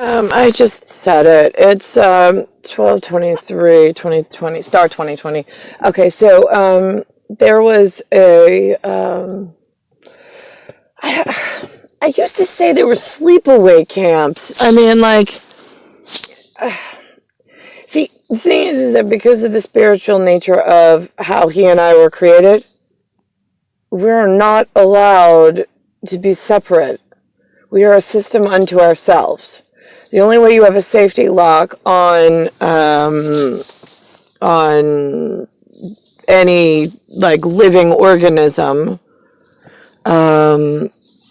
I just said it. It's 12/23, 2020, star 2020. Okay, so there was I used to say there were sleepaway camps. I mean, like, see, the thing is that because of the spiritual nature of how he and I were created, we're not allowed to be separate. We are a system unto ourselves. The only way you have a safety lock on any like living organism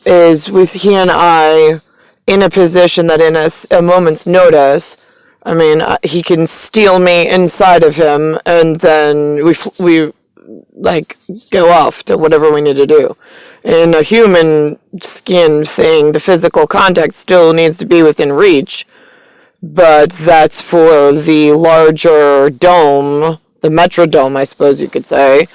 is with he and I in a position that in a moment's notice, I mean, he can steal me inside of him, and then we like go off to whatever we need to do. In a human skin thing, the physical contact still needs to be within reach, but that's for the larger dome, the metrodome, I suppose you could say,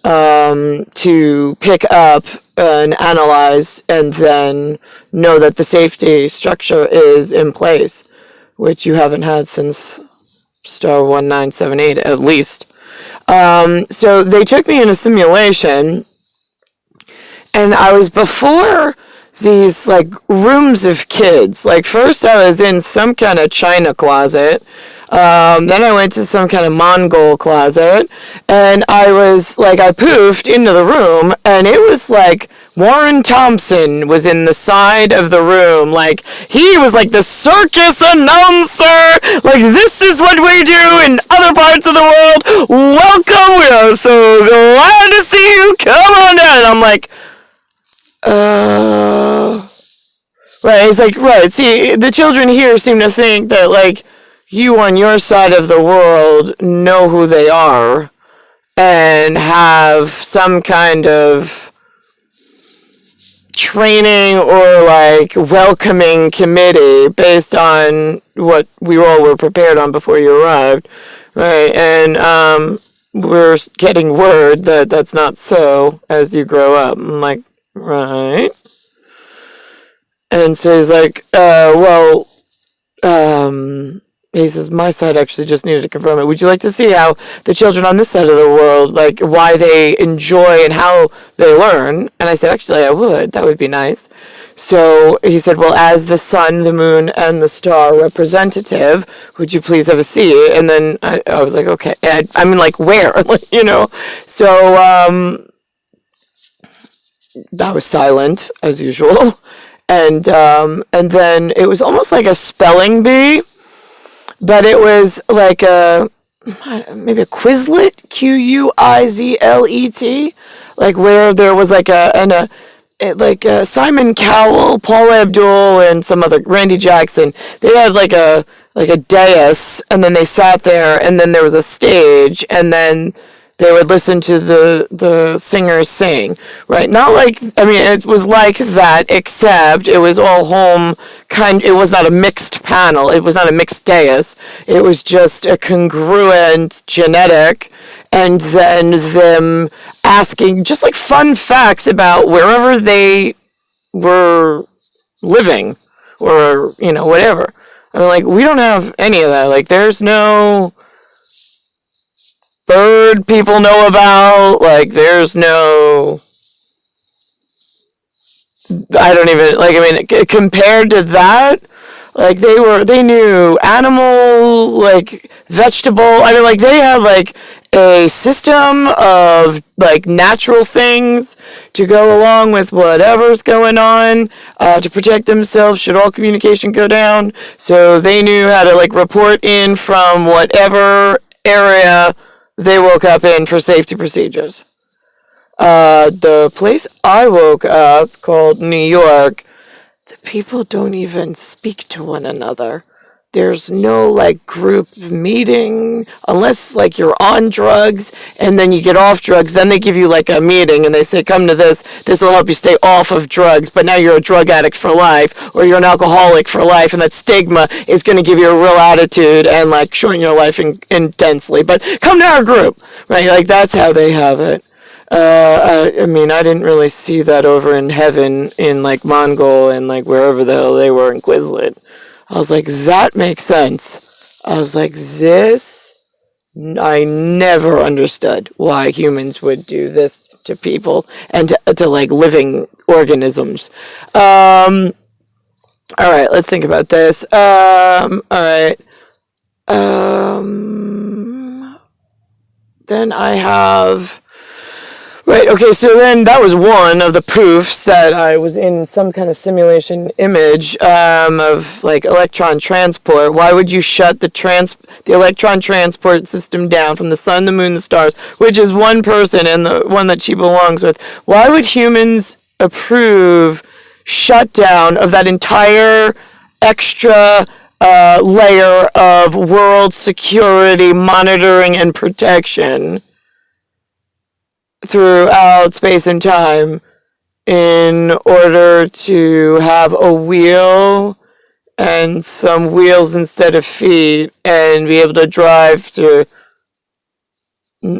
to pick up and analyze and then know that the safety structure is in place, which you haven't had since star 1978 at least. So they took me in a simulation, and I was before these like rooms of kids. Like first I was in some kind of china closet. Then I went to some kind of Mongol closet, and I was like, I poofed into the room, and it was like Warren Thompson was in the side of the room. Like, he was like the circus announcer. Like, this is what we do in other parts of the world. Welcome. We are so glad to see you. Come on down. And I'm like, right. It's like, right. See, the children here seem to think that, like, you on your side of the world know who they are and have some kind of training or like welcoming committee based on what we all were prepared on before you arrived, right? And we're getting word that that's not so as you grow up. I'm like, right. And so he's like, he says, my side actually just needed to confirm it. Would you like to see how the children on this side of the world, like, why they enjoy and how they learn? And I said, actually, I would. That would be nice. So he said, well, as the sun, the moon, and the star representative, would you please have a seat? And then I was like, okay. I mean, like, where? Like, you know? So I was silent, as usual. And then it was almost like a spelling bee. But it was like maybe a Quizlet, Quizlet, like where there was like a Simon Cowell, Paul Abdul, and some other Randy Jackson. They had like a dais, and then they sat there, and then there was a stage, and then they would listen to the singers sing, right? Not like, I mean, it was like that, except it was all home it was not a mixed panel, it was not a mixed dais, it was just a congruent genetic, and then them asking just like fun facts about wherever they were living, or, you know, whatever. I mean, like, we don't have any of that. Like, there's no bird people know about, like, there's no, I don't even, like, I mean, compared to that, like, they knew animal, like, vegetable, I mean, like, they had, like, a system of, like, natural things to go along with whatever's going on, to protect themselves should all communication go down, so they knew how to, like, report in from whatever area they woke up in for safety procedures. The place I woke up, called New York, the people don't even speak to one another. There's no, like, group meeting, unless, like, you're on drugs, and then you get off drugs, then they give you, like, a meeting, and they say, come to this will help you stay off of drugs, but now you're a drug addict for life, or you're an alcoholic for life, and that stigma is going to give you a real attitude, and, like, shorten your life intensely, but come to our group, right? Like, that's how they have it. I mean, I didn't really see that over in heaven, in, like, Mongol, and, like, wherever the hell they were in Quizlet. I was like, that makes sense. I was like, I never understood why humans would do this to people and to like living organisms. All right, let's think about this. All right. Then I have... Right, okay, so then that was one of the proofs that I was in some kind of simulation image of, like, electron transport. Why would you shut the electron transport system down from the sun, the moon, the stars, which is one person and the one that she belongs with? Why would humans approve shutdown of that entire extra layer of world security monitoring and protection throughout space and time in order to have a wheel and some wheels instead of feet and be able to drive to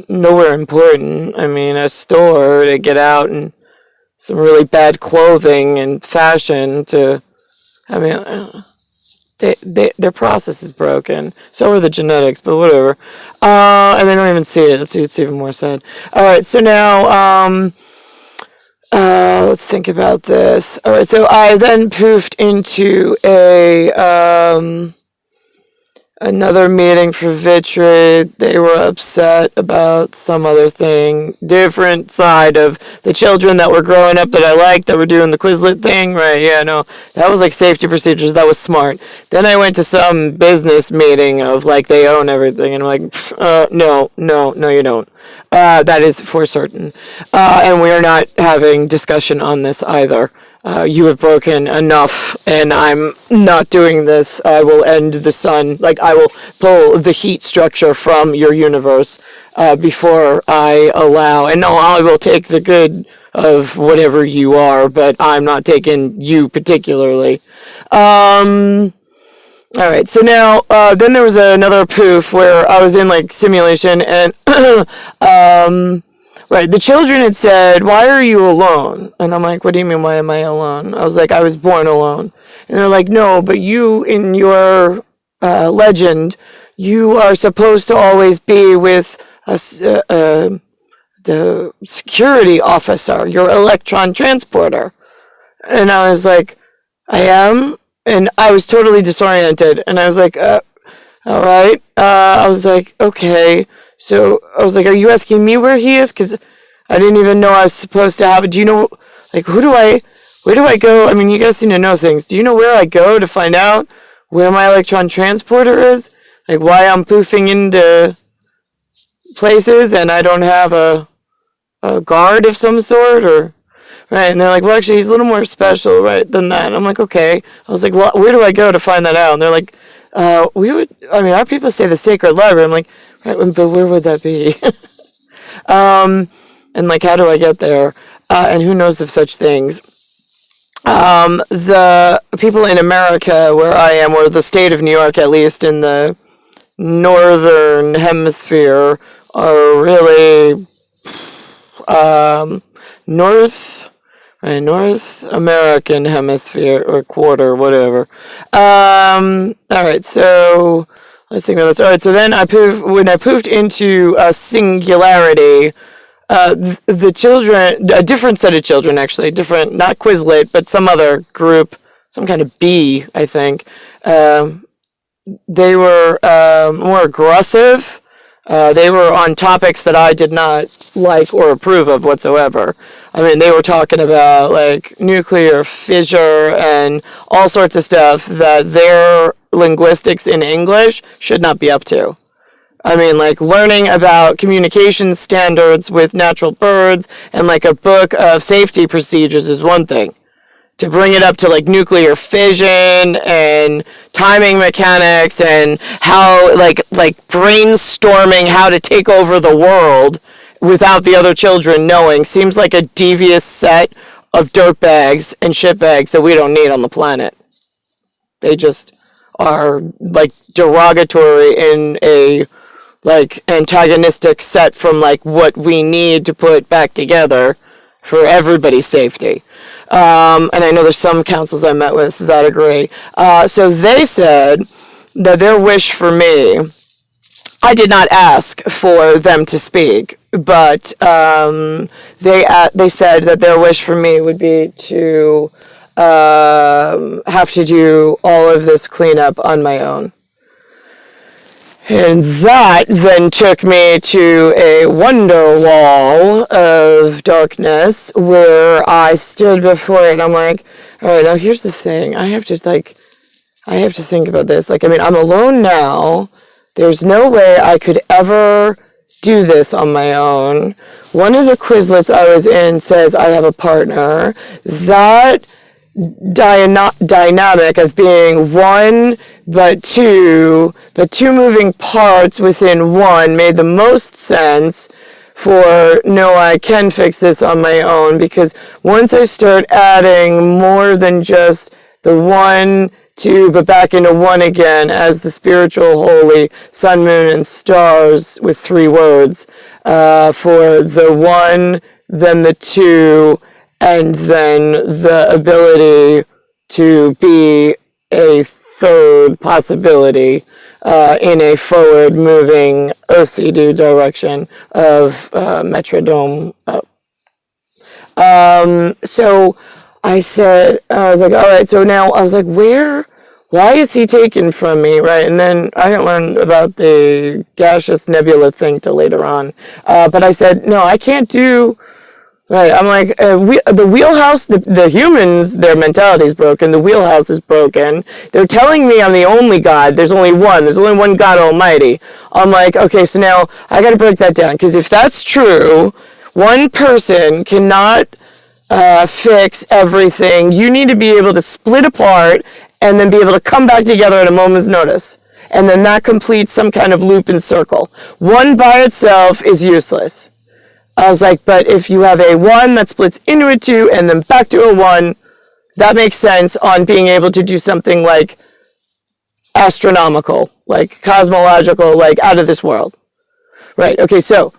nowhere important? I mean, a store to get out and some really bad clothing and fashion to... I mean... their process is broken. So are the genetics, but whatever. And they don't even see it. It's even more sad. All right, so now, let's think about this. All right, so I then poofed into another meeting for Vitry. They were upset about some other thing. Different side of the children that were growing up that I liked, that were doing the Quizlet thing. Right, yeah, no. That was like safety procedures. That was smart. Then I went to some business meeting of like they own everything. And I'm like, no, you don't. That is for certain. And we are not having discussion on this either. You have broken enough, and I'm not doing this. I will end the sun. Like, I will pull the heat structure from your universe before I allow. And no, I will take the good of whatever you are, but I'm not taking you particularly. All right, so now, then there was another poof where I was in, like, simulation, and, right, the children had said, why are you alone? And I'm like, what do you mean, why am I alone? I was like, I was born alone. And they're like, no, but you, in your legend, you are supposed to always be with the security officer, your electron transporter. And I was like, I am? And I was totally disoriented. And I was like, all right. I was like, okay. So I was like, are you asking me where he is? Because I didn't even know I was supposed to have it. Do you know, like, where do I go? I mean, you guys seem to know things. Do you know where I go to find out where my electron transporter is? Like, why I'm poofing into places and I don't have a guard of some sort? Or, right, and they're like, well, actually, he's a little more special, right, than that. And I'm like, okay. I was like, well, where do I go to find that out? And they're like, our people say the sacred library. I'm like, right, but where would that be? And like, how do I get there? And who knows of such things? The people in America where I am, or the state of New York, at least in the northern hemisphere, are really, North American hemisphere or quarter, whatever. All right, so let's think about this. All right, so then when I poofed into a singularity, the children, a different set of children actually, different, not Quizlet, but some other group, some kind of bee, I think. They were more aggressive. They were on topics that I did not like or approve of whatsoever. I mean, they were talking about, like, nuclear fissure and all sorts of stuff that their linguistics in English should not be up to. I mean, like, learning about communication standards with natural birds and, like, a book of safety procedures is one thing. To bring it up to, like, nuclear fission and timing mechanics and how, like brainstorming how to take over the world without the other children knowing seems like a devious set of dirtbags and shitbags that we don't need on the planet. They just are, like, derogatory in a, like, antagonistic set from, like, what we need to put back together for everybody's safety. And I know there's some councils I met with that agree. So they said that their wish for me, I did not ask for them to speak, but they said that their wish for me would be to have to do all of this cleanup on my own. And that then took me to a wonder wall of darkness where I stood before it and I'm like, all right, now here's the thing. I have to think about this. Like, I mean, I'm alone now. There's no way I could ever do this on my own. One of the Quizlets I was in says I have a partner. That dynamic of being one but two moving parts within one made the most sense for no, I can fix this on my own, because once I start adding more than just the 1, 2, but back into one again as the spiritual holy sun, moon, and stars with 3 words, for the 1, then the 2, and then the ability to be a third possibility in a forward-moving OCD direction of Metrodome up. So I was like, all right, so now I was like, why is he taken from me, right? And then I didn't learn about the gaseous nebula thing till later on. But I said, no, I can't do... Right, I'm like, the wheelhouse, the humans, their mentality is broken, the wheelhouse is broken. They're telling me I'm the only God, there's only one God Almighty. I'm like, okay, so now I gotta break that down, because if that's true, one person cannot fix everything. You need to be able to split apart and then be able to come back together at a moment's notice. And then that completes some kind of loop and circle. One by itself is useless. I was like, but if you have a 1 that splits into a 2 and then back to a 1, that makes sense on being able to do something like astronomical, like cosmological, like out of this world. Right, okay, so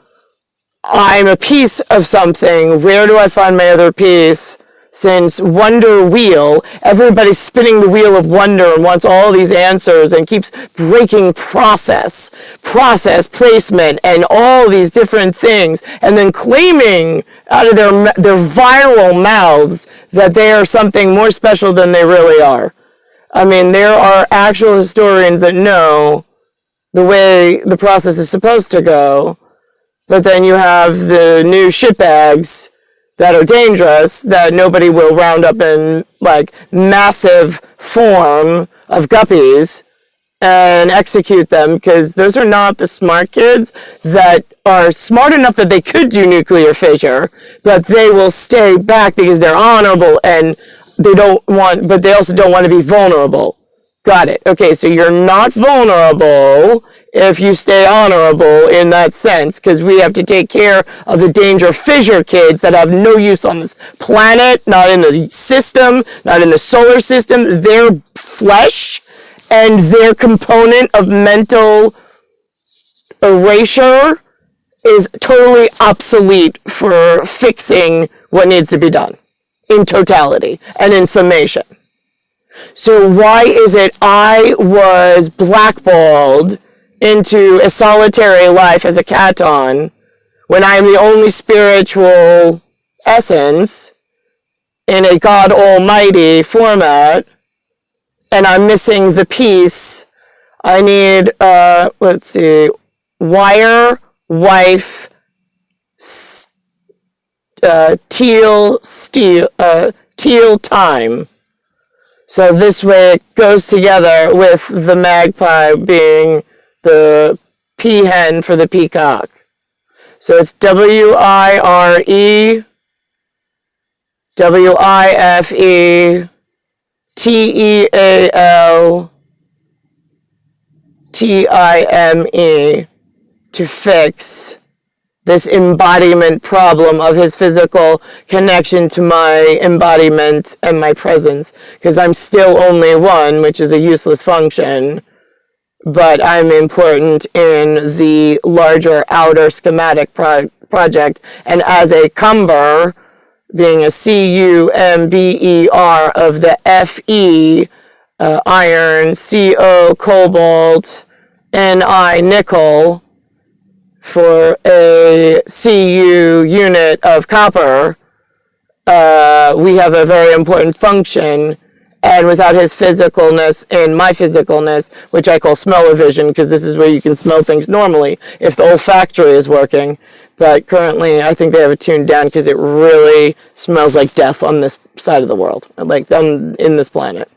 I'm a piece of something. Where do I find my other piece? Since Wonder Wheel, everybody's spinning the wheel of wonder and wants all these answers and keeps breaking process, placement, and all these different things, and then claiming out of their viral mouths that they are something more special than they really are. I mean, there are actual historians that know the way the process is supposed to go, but then you have the new shitbags that are dangerous, that nobody will round up in, like, massive form of guppies and execute them, because those are not the smart kids that are smart enough that they could do nuclear fissure, but they will stay back because they're honorable and but they also don't want to be vulnerable. Got it. Okay, so you're not vulnerable if you stay honorable in that sense, because we have to take care of the danger fissure kids that have no use on this planet, not in the system, not in the solar system. Their flesh and their component of mental erasure is totally obsolete for fixing what needs to be done in totality and in summation. So why is it I was blackballed into a solitary life as a Caton when I am the only spiritual essence in a God Almighty format, and I'm missing the piece? I need, wire, wife, teal time. So this way it goes together with the magpie being the peahen for the peacock. So it's WIRE, WIFE, TEAL, TIME to fix this embodiment problem of his physical connection to my embodiment and my presence, because I'm still only one, which is a useless function, but I'm important in the larger outer schematic project, and as a cumber, being a CuMber of the Fe, iron, Co cobalt, Ni nickel, for a Cu unit of copper, we have a very important function. And without his physicalness and my physicalness, which I call smell-o-vision, because this is where you can smell things normally if the olfactory is working. But currently, I think they have it tuned down because it really smells like death on this side of the world, like in this planet.